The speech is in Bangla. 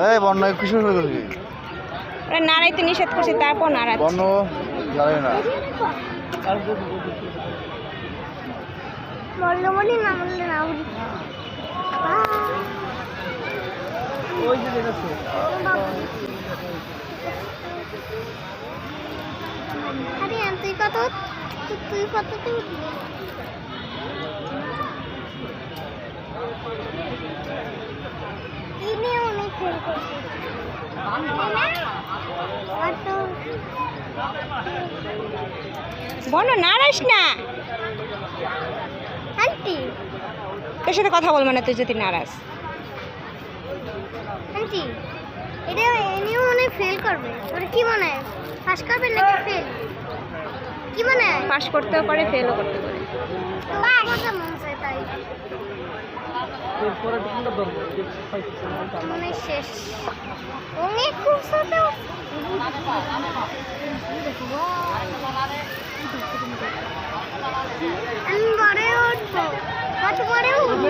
এই বন্যা কিছু হয়ে গেল নাড়াইতে নিষেধ করছি তারপর নাড়াচ্ছি বন্য জানে না বললো বলি না বললে না বলি আরে তুই কত উঠলি ইনি অনেক ফেল করছে বন্য নাড়াস না আন্টি তোর সাথে কথা বলবো না তুই যদি নাড়াস আন্টি এটা এনিও মনে ফেল করবে ওরা কি মনে হয় পাস করবে নাকি ফেল কি মনে হয় পাস করতেও পারে ফেলও করতে পারে মজা মন চায় তাই মনে শেষ অনেক খুব সাথে আমি পরে উঠবো কত পরে উঠবো